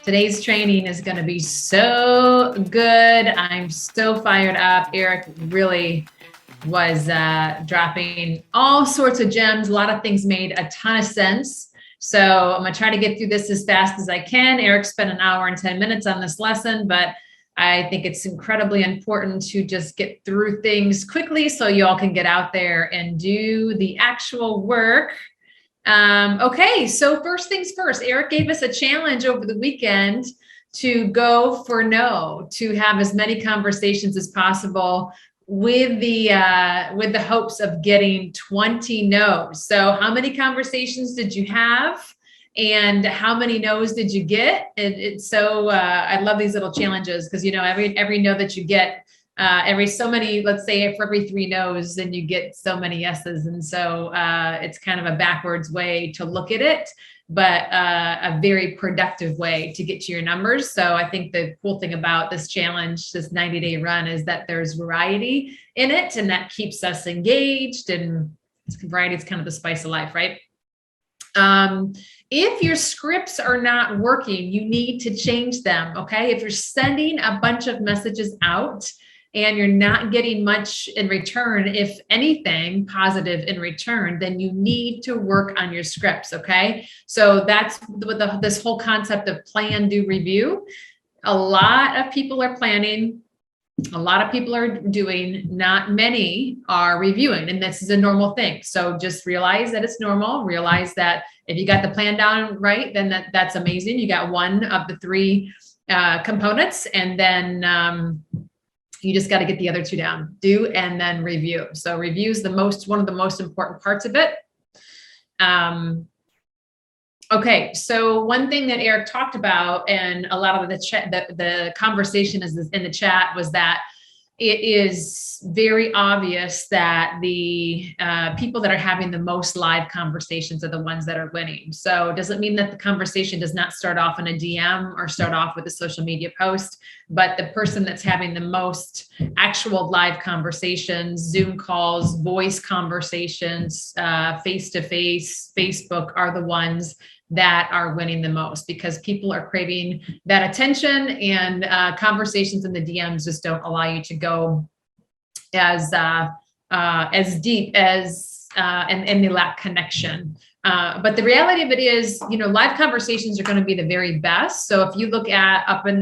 Today's training is going to be so good. I'm so fired up. Eric really was dropping all sorts of gems. A lot of things made a ton of sense. So I'm going to try to get through this as fast as I can. Eric spent an hour and 10 minutes on this lesson, but I think it's incredibly important to just get through things quickly so you all can get out there and do the actual work. Okay, so first things first, Eric gave us a challenge over the weekend to go for no, to have as many conversations as possible with the hopes of getting 20 no's. So how many conversations did you have? And how many no's did you get? I love these little challenges because, you know, every no that you get, let's say for every 3 no's, then you get so many yeses. And so it's kind of a backwards way to look at it, but a very productive way to get to your numbers. So I think the cool thing about this challenge, this 90-day run, is that there's variety in it, and that keeps us engaged, and variety is kind of the spice of life, right? If your scripts are not working, you need to change them, okay? If you're sending a bunch of messages out and you're not getting much in return, if anything positive in return, then you need to work on your scripts, okay? So that's with this whole concept of plan, do, review. A lot of people are planning. A lot of people are doing, not many are reviewing, and this is a normal thing. So just realize that it's normal. Realize that if you got the plan down right, then that's amazing. You got one of the 3 components, and then you just got to get the other 2 down. Do and then review. So review is one of the most important parts of it. Okay, so one thing that Eric talked about, and a lot of the conversation is in the chat, was that it is very obvious that the people that are having the most live conversations are the ones that are winning. So it doesn't mean that the conversation does not start off in a DM or start off with a social media post, but the person that's having the most actual live conversations, Zoom calls, voice conversations, face-to-face, Facebook, are the ones that are winning the most, because people are craving that attention, and conversations in the DMs just don't allow you to go as deep as and they lack connection. But the reality of it is, you know, live conversations are going to be the very best. So if you look at up in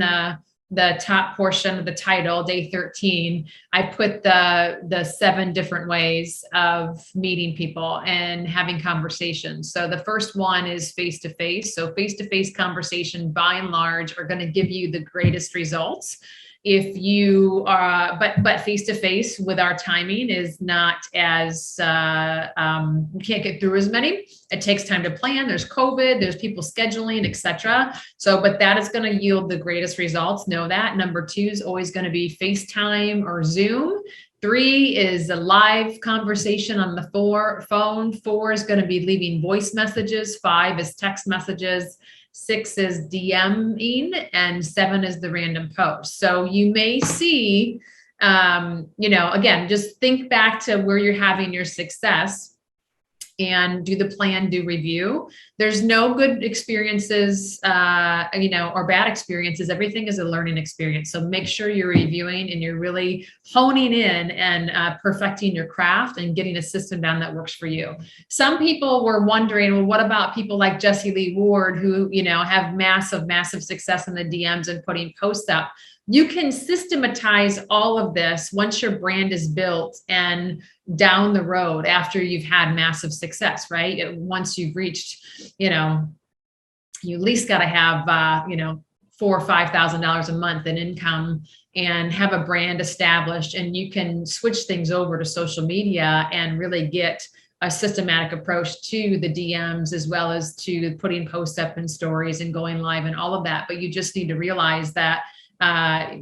the top portion of the title, day 13, I put the 7 different ways of meeting people and having conversations. So the first one is face-to-face. So face-to-face conversation, by and large, are going to give you the greatest results. If you are, but face-to-face with our timing is not as, we can't get through as many. It takes time to plan. There's COVID, there's people scheduling, etc. So, but that is going to yield the greatest results. Know that. Number 2 is always going to be FaceTime or Zoom. 3 is a live conversation on the phone. 4 is going to be leaving voice messages. 5 is text messages. 6 is DMing, and 7 is the random post. So you may see, you know, again, just think back to where you're having your success and do the plan, do review. There's no good experiences, you know, or bad experiences. Everything is a learning experience. So make sure you're reviewing and you're really honing in and perfecting your craft and getting a system down that works for you. Some people were wondering, well, what about people like Jessie Lee Ward, who, you know, have massive success in the DMs and putting posts up? You can systematize all of this once your brand is built and down the road after you've had massive success, right? Once you've reached, you know, you at least got to have, you know, $4,000 or $5,000 a month in income and have a brand established, and you can switch things over to social media and really get a systematic approach to the DMs, as well as to putting posts up in stories and going live and all of that. But you just need to realize that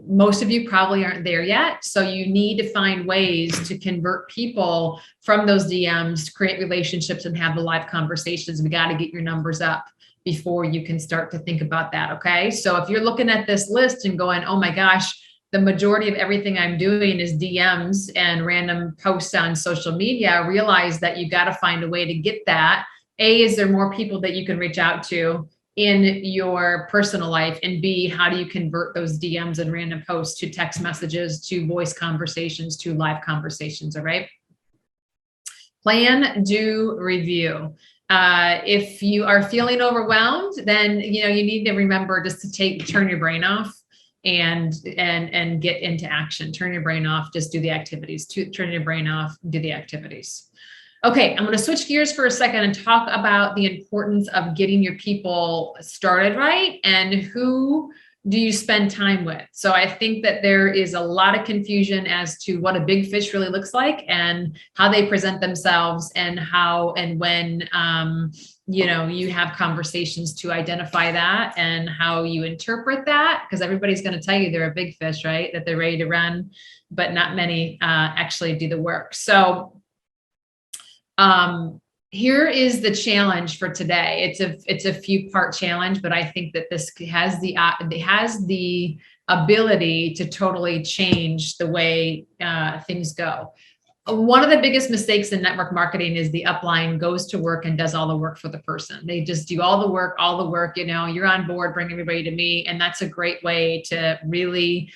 most of you probably aren't there yet. So you need to find ways to convert people from those DMs to create relationships and have the live conversations. We got to get your numbers up before you can start to think about that. Okay. So if you're looking at this list and going, oh my gosh, the majority of everything I'm doing is DMs and random posts on social media, realize that you got to find a way to get that. A, is there more people that you can reach out to? in your personal life? And B, how do you convert those DMs and random posts to text messages, to voice conversations, to live conversations? All right. Plan, do, review. If you are feeling overwhelmed, then you need to remember just to turn your brain off and get into action. Turn your brain off, just do the activities. Turn your brain off, do the activities. Okay, I'm going to switch gears for a second and talk about the importance of getting your people started right, and who do you spend time with. So I think that there is a lot of confusion as to what a big fish really looks like, and how they present themselves, and how and when you have conversations to identify that, and how you interpret that, because everybody's going to tell you they're a big fish, right? That they're ready to run, but not many actually do the work. So here is the challenge for today. It's a few part challenge, but I think that this has the ability to totally change the way things go. One of the biggest mistakes in network marketing is the upline goes to work and does all the work for the person. They just do all the work, you're on board, bring everybody to me. And that's a great way to really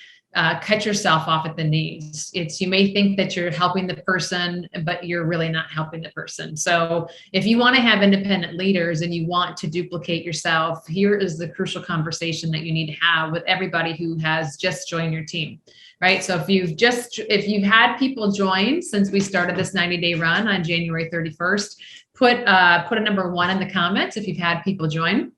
cut yourself off at the knees. You may think that you're helping the person, but you're really not helping the person. So if you want to have independent leaders and you want to duplicate yourself, here is the crucial conversation that you need to have with everybody who has just joined your team, right? So if you've had people join since we started this 90-day run on January 31st, put a number 1 in the comments if you've had people join.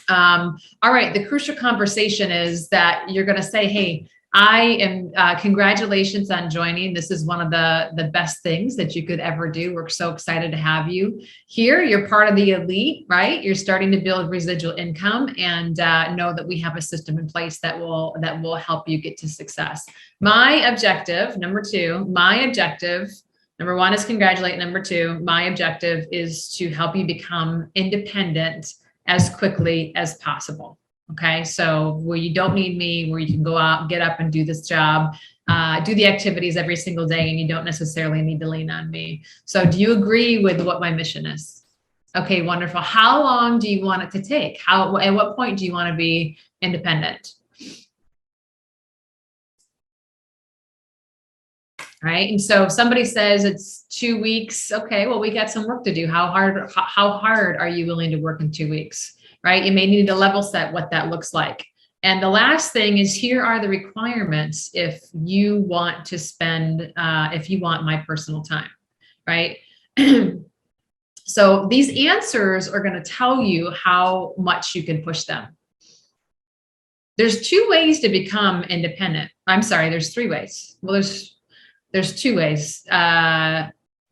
All right. The crucial conversation is that you're going to say, hey, I am, congratulations on joining. This is one of the best things that you could ever do. We're so excited to have you here. You're part of the elite, right? You're starting to build residual income, and know that we have a system in place that will help you get to success. My objective, number 2, number 1 is congratulate. Number 2, my objective is to help you become independent as quickly as possible. Okay. So where you don't need me, where you can go out, get up and do this job, do the activities every single day, and you don't necessarily need to lean on me. So do you agree with what my mission is? Okay, wonderful. How long do you want it to take? At what point do you want to be independent? Right. And so if somebody says it's 2 weeks, okay, well, we got some work to do. How hard are you willing to work in 2 weeks? Right. You may need to level set what that looks like. And the last thing is, here are the requirements if you want my personal time, right? So these answers are going to tell you how much you can push them. There's 2 ways to become independent. I'm sorry, there's 3 ways. Well, there's 2 ways,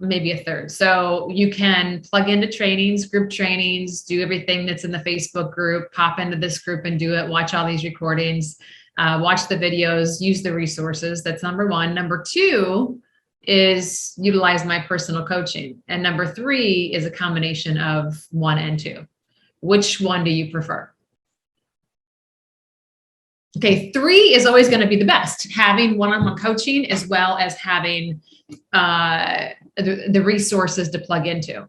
maybe a third. So you can plug into trainings, group trainings, do everything that's in the Facebook group, pop into this group and do it, watch all these recordings, watch the videos, use the resources. That's number 1. Number 2 is utilize my personal coaching. And number 3 is a combination of 1 and 2. Which one do you prefer? Okay, 3 is always going to be the best, having one-on-one coaching as well as having the resources to plug into.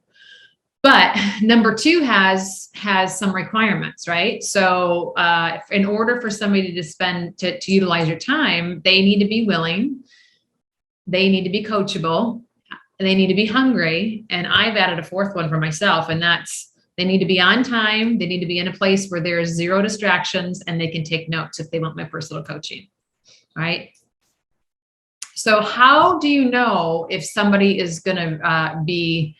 But number 2 has some requirements, right? So in order for somebody to utilize your time, they need to be willing, they need to be coachable, and they need to be hungry. And I've added a 4th one for myself, and that's they need to be on time. They need to be in a place where there is 0 distractions, and they can take notes if they want my personal coaching, right? So how do you know if somebody is going to be,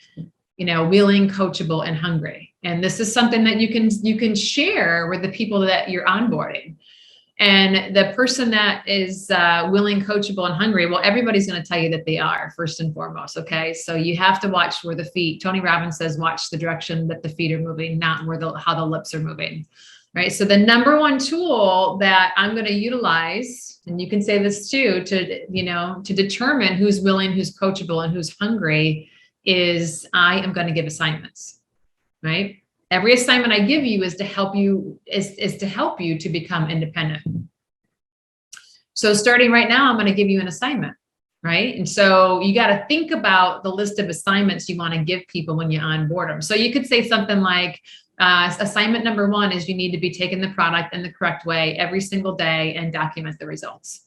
willing, coachable, and hungry? And this is something that you can share with the people that you're onboarding. And the person that is willing, coachable, and hungry, well, everybody's going to tell you that they are, first and foremost. Okay. So you have to watch where the feet, Tony Robbins says, watch the direction that the feet are moving, not how the lips are moving. Right. So the number 1 tool that I'm going to utilize, and you can say this too, to determine who's willing, who's coachable, and who's hungry, is I am going to give assignments. Right. Every assignment I give you is to help you to become independent. So starting right now, I'm going to give you an assignment, right? And so you got to think about the list of assignments you want to give people when you onboard them. So you could say something like, Assignment number one is you need to be taking the product in the correct way every single day and document the results.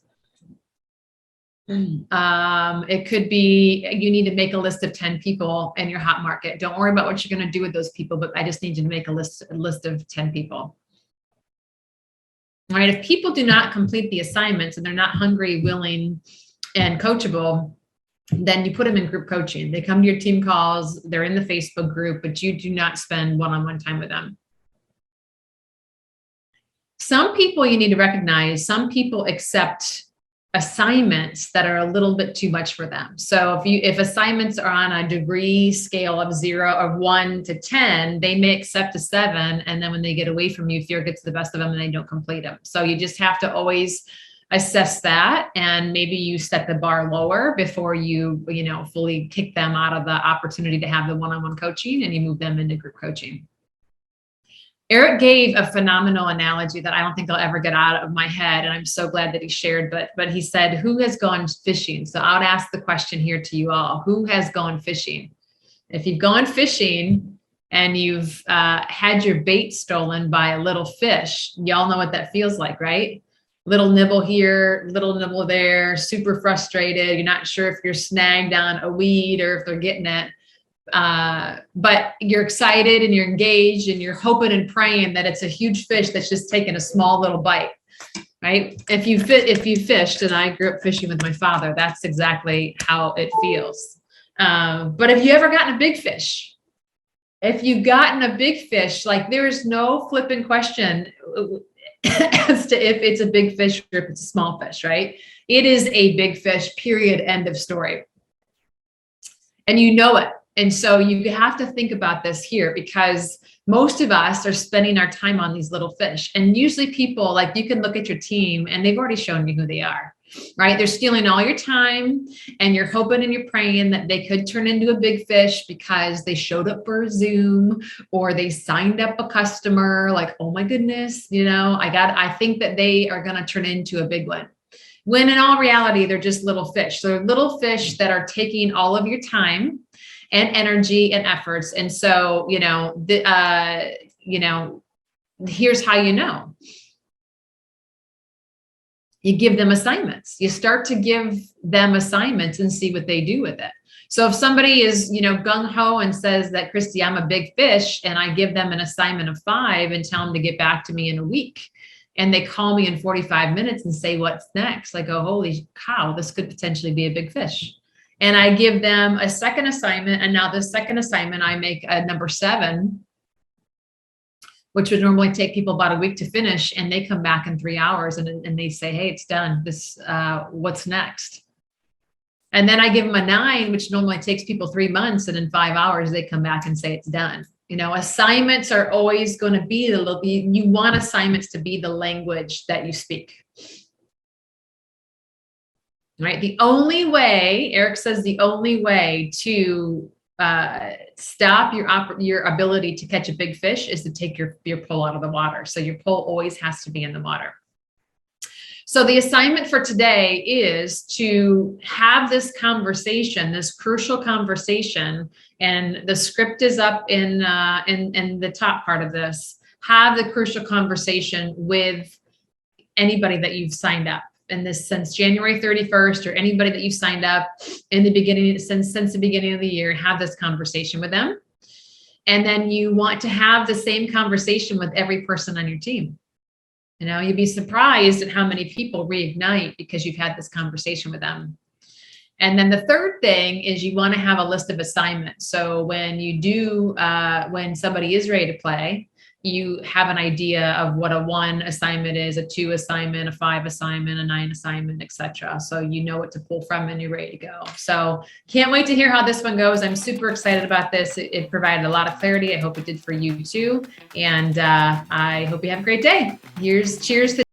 It could be you need to make a list of 10 people in your hot market. Don't worry about what you're going to do with those people, but I just need you to make a list of 10 people. All right. If people do not complete the assignments and they're not hungry, willing, and coachable, then you put them in group coaching. They come to your team calls, they're in the Facebook group, but you do not spend one-on-one time with them. Some people you need to recognize, some people accept assignments that are a little bit too much for them. So if assignments are on a degree scale of 1 to 10, they may accept a 7. And then when they get away from you, fear gets the best of them and they don't complete them. So you just have to always assess that. And maybe you set the bar lower before you fully kick them out of the opportunity to have the one-on-one coaching and you move them into group coaching. Eric gave a phenomenal analogy that I don't think I'll ever get out of my head. And I'm so glad that he shared, but he said, who has gone fishing? So I would ask the question here to you all, who has gone fishing? If you've gone fishing and you've had your bait stolen by a little fish, y'all know what that feels like, right? Little nibble here, little nibble there, super frustrated. You're not sure if you're snagged on a weed or if they're getting it. But you're excited and you're engaged and you're hoping and praying that it's a huge fish that's just taking a small little bite, right? If you fished, and I grew up fishing with my father, that's exactly how it feels. But have you ever gotten a big fish? If you've gotten a big fish, like there's no flipping question as to if it's a big fish or if it's a small fish, right? It is a big fish, period, end of story. And you know it. And so you have to think about this here because most of us are spending our time on these little fish. And usually people, like you can look at your team and they've already shown you who they are, right? They're stealing all your time and you're hoping and you're praying that they could turn into a big fish because they showed up for a Zoom or they signed up a customer like, oh my goodness, I think that they are going to turn into a big one. When in all reality, they're just little fish. So they're little fish that are taking all of your time and energy and efforts. And so, here's how you know. You give them assignments. You start to give them assignments and see what they do with it. So if somebody is, gung-ho and says that, Christy, I'm a big fish, and I give them an assignment of 5 and tell them to get back to me in a week, and they call me in 45 minutes and say, what's next? I go, holy cow, this could potentially be a big fish. And I give them a second assignment. And now the second assignment, I make a number 7, which would normally take people about a week to finish. And they come back in 3 hours and they say, hey, it's done. What's next? And then I give them a 9, which normally takes people 3 months. And in 5 hours, they come back and say it's done. Assignments are always going to be you want assignments to be the language that you speak. Right. The only way, Eric says, the only way to stop your ability to catch a big fish is to take your pole out of the water. So your pole always has to be in the water. So the assignment for today is to have this conversation, this crucial conversation, and the script is up in the top part of this. Have the crucial conversation with anybody that you've signed up. And this since January 31st, or anybody that you've signed up in the beginning, since the beginning of the year, have this conversation with them. And then you want to have the same conversation with every person on your team. You'd be surprised at how many people reignite because you've had this conversation with them. And then the third thing is you want to have a list of assignments. So when when somebody is ready to play, you have an idea of what a 1 assignment is, a 2 assignment, a 5 assignment, a 9 assignment, etc. So you know what to pull from and you're ready to go. So can't wait to hear how this one goes. I'm super excited about this. It provided a lot of clarity. I hope it did for you too. And I hope you have a great day. Cheers to